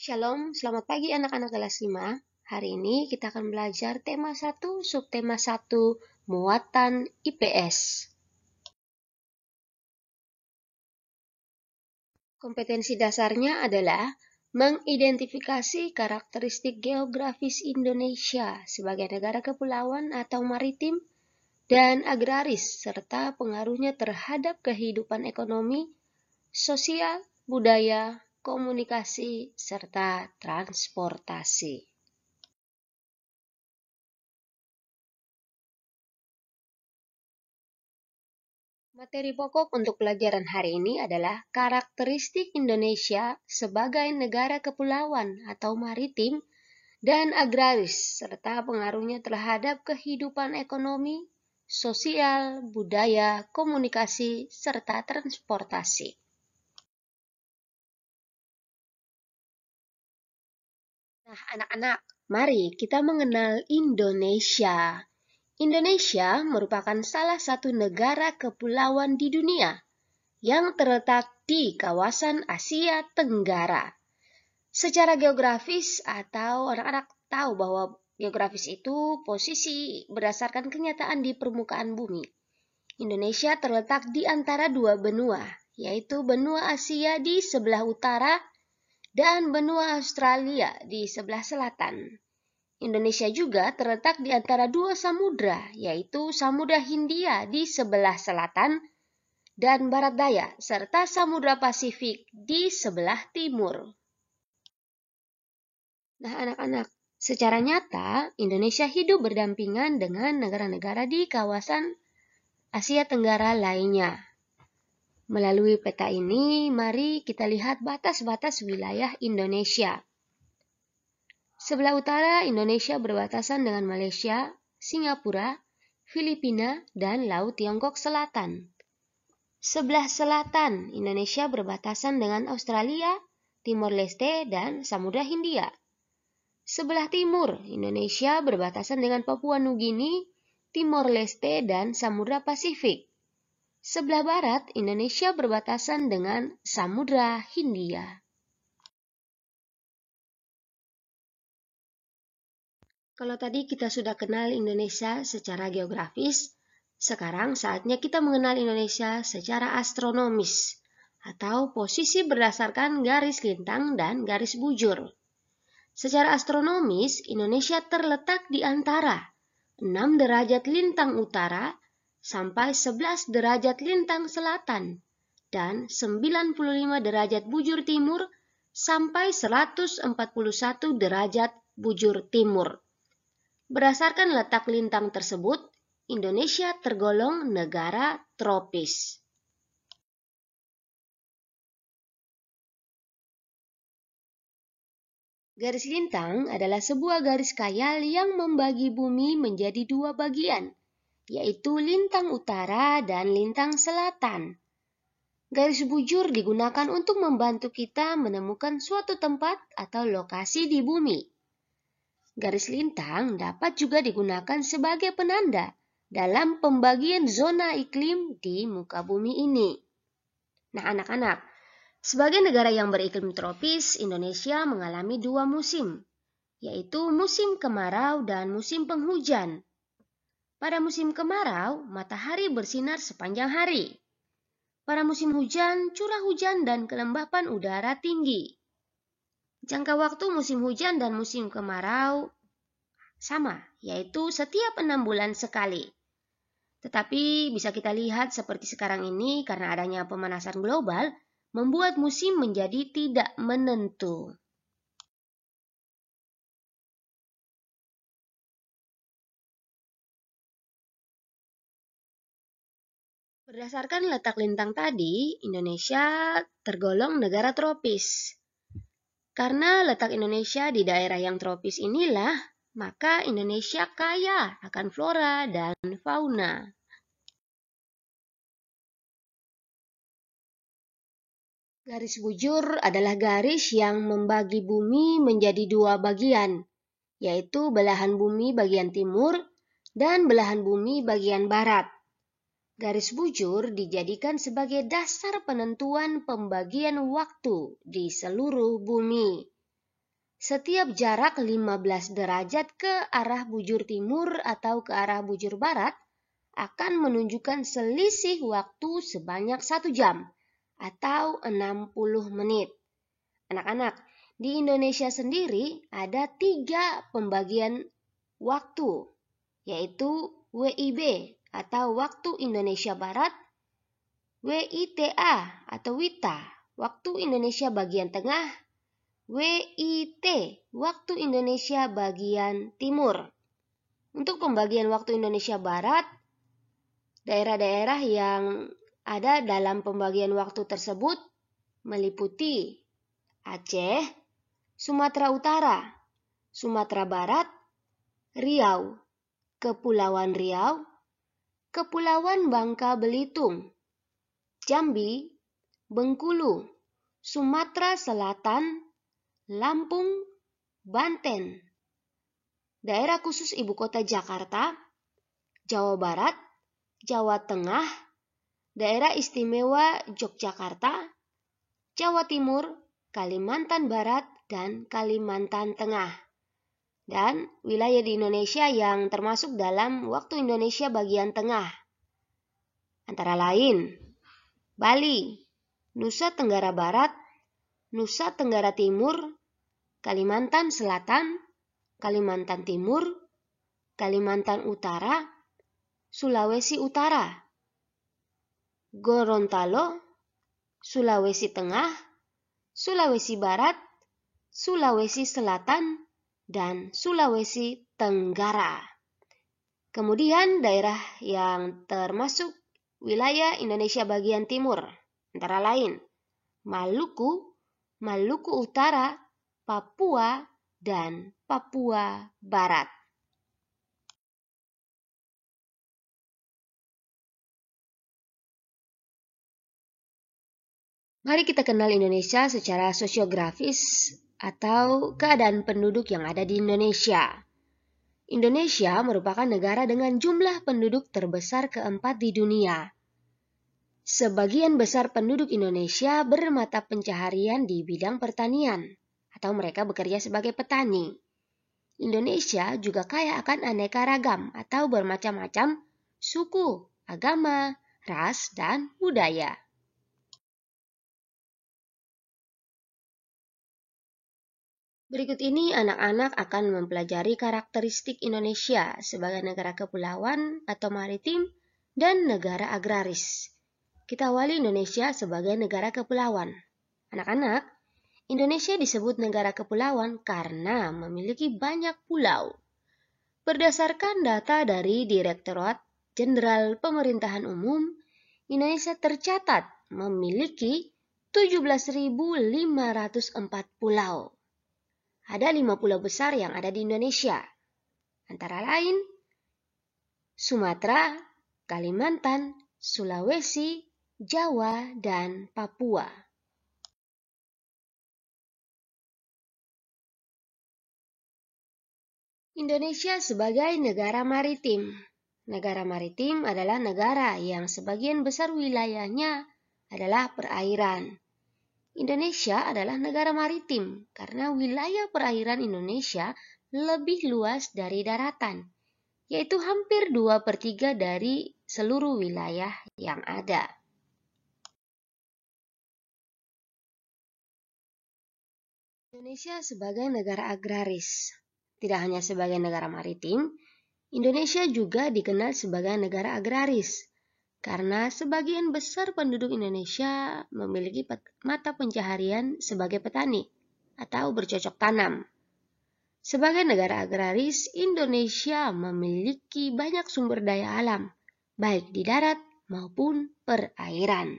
Shalom, selamat pagi anak-anak kelas 5. Hari ini kita akan belajar tema 1, subtema 1, muatan IPS. Kompetensi dasarnya adalah mengidentifikasi karakteristik geografis Indonesia sebagai negara kepulauan atau maritim dan agraris, serta pengaruhnya terhadap kehidupan ekonomi, sosial, budaya, komunikasi, serta transportasi. Materi pokok untuk pelajaran hari ini adalah karakteristik Indonesia sebagai negara kepulauan atau maritim dan agraris, serta pengaruhnya terhadap kehidupan ekonomi, sosial, budaya, komunikasi, serta transportasi. Nah, anak-anak, mari kita mengenal Indonesia. Indonesia merupakan salah satu negara kepulauan di dunia yang terletak di kawasan Asia Tenggara. Secara geografis, atau anak-anak tahu bahwa geografis itu posisi berdasarkan kenyataan di permukaan bumi. Indonesia terletak di antara dua benua, yaitu benua Asia di sebelah utara dan benua Australia di sebelah selatan. Indonesia juga terletak di antara dua samudra, yaitu Samudra Hindia di sebelah selatan dan barat daya, serta Samudra Pasifik di sebelah timur. Nah, anak-anak, secara nyata Indonesia hidup berdampingan dengan negara-negara di kawasan Asia Tenggara lainnya. Melalui peta ini, mari kita lihat batas-batas wilayah Indonesia. Sebelah utara Indonesia berbatasan dengan Malaysia, Singapura, Filipina, dan Laut Tiongkok Selatan. Sebelah selatan Indonesia berbatasan dengan Australia, Timor Leste, dan Samudra Hindia. Sebelah timur Indonesia berbatasan dengan Papua Nugini, Timor Leste, dan Samudra Pasifik. Sebelah barat Indonesia berbatasan dengan Samudra Hindia. Kalau tadi kita sudah kenal Indonesia secara geografis, sekarang saatnya kita mengenal Indonesia secara astronomis atau posisi berdasarkan garis lintang dan garis bujur. Secara astronomis, Indonesia terletak di antara 6 derajat lintang utara sampai 11 derajat lintang selatan dan 95 derajat bujur timur sampai 141 derajat bujur timur. Berdasarkan letak lintang tersebut, Indonesia tergolong negara tropis. Garis lintang adalah sebuah garis khayal yang membagi bumi menjadi dua bagian, yaitu lintang utara dan lintang selatan. Garis bujur digunakan untuk membantu kita menemukan suatu tempat atau lokasi di bumi. Garis lintang dapat juga digunakan sebagai penanda dalam pembagian zona iklim di muka bumi ini. Nah, anak-anak, sebagai negara yang beriklim tropis, Indonesia mengalami dua musim, yaitu musim kemarau dan musim penghujan. Pada musim kemarau, matahari bersinar sepanjang hari. Pada musim hujan, curah hujan dan kelembapan udara tinggi. Jangka waktu musim hujan dan musim kemarau sama, yaitu setiap 6 bulan sekali. Tetapi bisa kita lihat seperti sekarang ini karena adanya pemanasan global, membuat musim menjadi tidak menentu. Berdasarkan letak lintang tadi, Indonesia tergolong negara tropis. Karena letak Indonesia di daerah yang tropis inilah, maka Indonesia kaya akan flora dan fauna. Garis bujur adalah garis yang membagi bumi menjadi dua bagian, yaitu belahan bumi bagian timur dan belahan bumi bagian barat. Garis bujur dijadikan sebagai dasar penentuan pembagian waktu di seluruh bumi. Setiap jarak 15 derajat ke arah bujur timur atau ke arah bujur barat akan menunjukkan selisih waktu sebanyak 1 jam atau 60 menit. Anak-anak, di Indonesia sendiri ada 3 pembagian waktu, yaitu WIB atau Waktu Indonesia Barat, WITA atau WITA, Waktu Indonesia Bagian Tengah, WIT, Waktu Indonesia Bagian Timur. Untuk pembagian waktu Indonesia Barat, daerah-daerah yang ada dalam pembagian waktu tersebut meliputi Aceh, Sumatera Utara, Sumatera Barat, Riau, Kepulauan Riau, Kepulauan Bangka Belitung, Jambi, Bengkulu, Sumatera Selatan, Lampung, Banten, Daerah Khusus Ibu Kota Jakarta, Jawa Barat, Jawa Tengah, Daerah Istimewa Yogyakarta, Jawa Timur, Kalimantan Barat, dan Kalimantan Tengah. Dan wilayah di Indonesia yang termasuk dalam Waktu Indonesia Bagian Tengah, antara lain Bali, Nusa Tenggara Barat, Nusa Tenggara Timur, Kalimantan Selatan, Kalimantan Timur, Kalimantan Utara, Sulawesi Utara, Gorontalo, Sulawesi Tengah, Sulawesi Barat, Sulawesi Selatan, dan Sulawesi Tenggara. Kemudian daerah yang termasuk wilayah Indonesia bagian timur, antara lain Maluku, Maluku Utara, Papua, dan Papua Barat. Mari kita kenal Indonesia secara sosiografis atau keadaan penduduk yang ada di Indonesia. Indonesia merupakan negara dengan jumlah penduduk terbesar keempat di dunia. Sebagian besar penduduk Indonesia bermata pencaharian di bidang pertanian, atau mereka bekerja sebagai petani. Indonesia juga kaya akan aneka ragam atau bermacam-macam suku, agama, ras, dan budaya. Berikut ini anak-anak akan mempelajari karakteristik Indonesia sebagai negara kepulauan atau maritim dan negara agraris. Kita awali Indonesia sebagai negara kepulauan. Anak-anak, Indonesia disebut negara kepulauan karena memiliki banyak pulau. Berdasarkan data dari Direktorat Jenderal Pemerintahan Umum, Indonesia tercatat memiliki 17.504 pulau. Ada 5 pulau besar yang ada di Indonesia, antara lain Sumatera, Kalimantan, Sulawesi, Jawa, dan Papua. Indonesia sebagai negara maritim. Negara maritim adalah negara yang sebagian besar wilayahnya adalah perairan. Indonesia adalah negara maritim karena wilayah perairan Indonesia lebih luas dari daratan, yaitu hampir 2/3 dari seluruh wilayah yang ada. Indonesia sebagai negara agraris. Tidak hanya sebagai negara maritim, Indonesia juga dikenal sebagai negara agraris karena sebagian besar penduduk Indonesia memiliki mata pencaharian sebagai petani atau bercocok tanam. Sebagai negara agraris, Indonesia memiliki banyak sumber daya alam, baik di darat maupun perairan.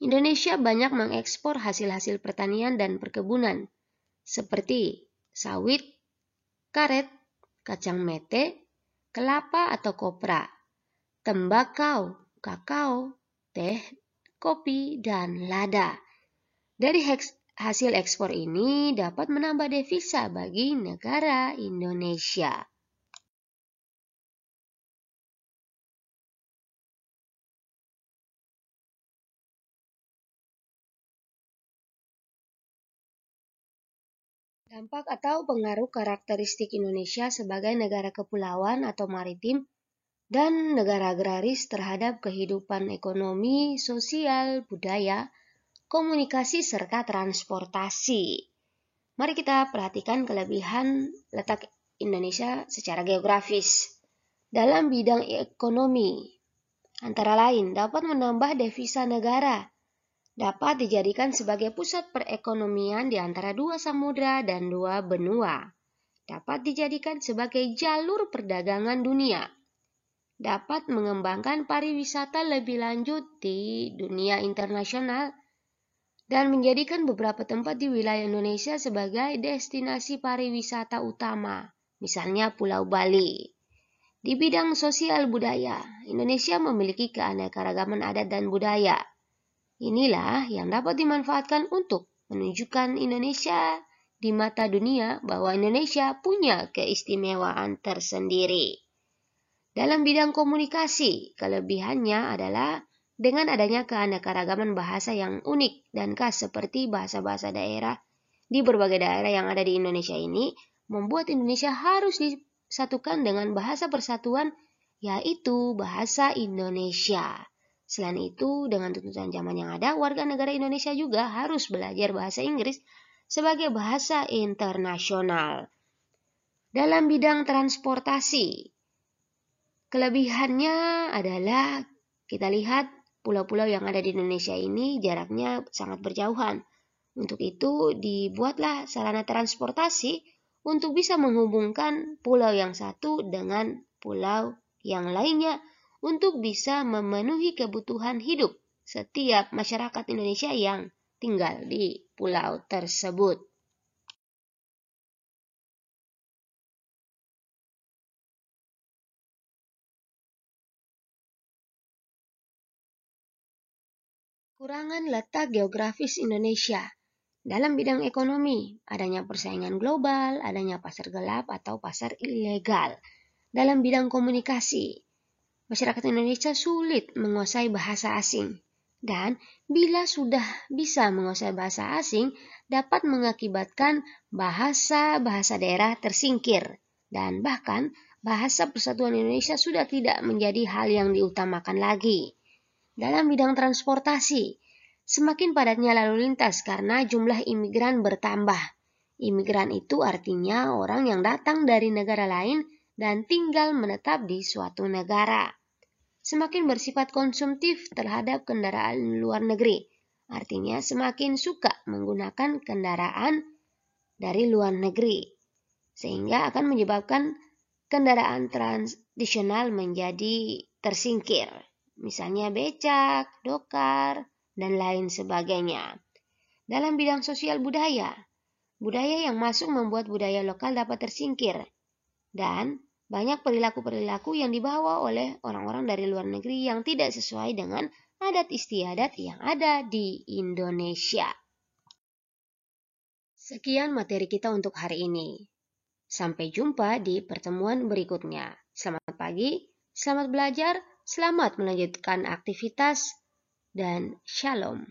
Indonesia banyak mengekspor hasil-hasil pertanian dan perkebunan, seperti sawit, karet, kacang mete, kelapa atau kopra, tembakau, kakao, teh, kopi, dan lada. Dari hasil ekspor ini dapat menambah devisa bagi negara Indonesia. Dampak atau pengaruh karakteristik Indonesia sebagai negara kepulauan atau maritim dan negara agraris terhadap kehidupan ekonomi, sosial, budaya, komunikasi, serta transportasi. Mari kita perhatikan kelebihan letak Indonesia secara geografis. Dalam bidang ekonomi, antara lain dapat menambah devisa negara, dapat dijadikan sebagai pusat perekonomian di antara dua samudra dan dua benua, dapat dijadikan sebagai jalur perdagangan dunia, dapat mengembangkan pariwisata lebih lanjut di dunia internasional, dan menjadikan beberapa tempat di wilayah Indonesia sebagai destinasi pariwisata utama, misalnya Pulau Bali. Di bidang sosial budaya, Indonesia memiliki keanekaragaman adat dan budaya. Inilah yang dapat dimanfaatkan untuk menunjukkan Indonesia di mata dunia bahwa Indonesia punya keistimewaan tersendiri. Dalam bidang komunikasi, kelebihannya adalah dengan adanya keanekaragaman bahasa yang unik dan khas seperti bahasa-bahasa daerah di berbagai daerah yang ada di Indonesia ini, membuat Indonesia harus disatukan dengan bahasa persatuan, yaitu bahasa Indonesia. Selain itu, dengan tuntutan zaman yang ada, warga negara Indonesia juga harus belajar bahasa Inggris sebagai bahasa internasional. Dalam bidang transportasi, kelebihannya adalah kita lihat pulau-pulau yang ada di Indonesia ini jaraknya sangat berjauhan. Untuk itu dibuatlah sarana transportasi untuk bisa menghubungkan pulau yang satu dengan pulau yang lainnya untuk bisa memenuhi kebutuhan hidup setiap masyarakat Indonesia yang tinggal di pulau tersebut. Kurangan letak geografis Indonesia. Dalam bidang ekonomi, adanya persaingan global, adanya pasar gelap atau pasar ilegal. Dalam bidang komunikasi, masyarakat Indonesia sulit menguasai bahasa asing. Dan bila sudah bisa menguasai bahasa asing, dapat mengakibatkan bahasa-bahasa daerah tersingkir. Dan bahkan bahasa persatuan Indonesia sudah tidak menjadi hal yang diutamakan lagi. Dalam bidang transportasi, semakin padatnya lalu lintas karena jumlah imigran bertambah. Imigran itu artinya orang yang datang dari negara lain dan tinggal menetap di suatu negara. Semakin bersifat konsumtif terhadap kendaraan luar negeri, artinya semakin suka menggunakan kendaraan dari luar negeri, sehingga akan menyebabkan kendaraan tradisional menjadi tersingkir, misalnya becak, dokar, dan lain sebagainya. Dalam bidang sosial budaya, budaya yang masuk membuat budaya lokal dapat tersingkir, dan banyak perilaku-perilaku yang dibawa oleh orang-orang dari luar negeri yang tidak sesuai dengan adat istiadat yang ada di Indonesia. Sekian materi kita untuk hari ini. Sampai jumpa di pertemuan berikutnya. Selamat pagi, selamat belajar, selamat melanjutkan aktivitas, dan shalom.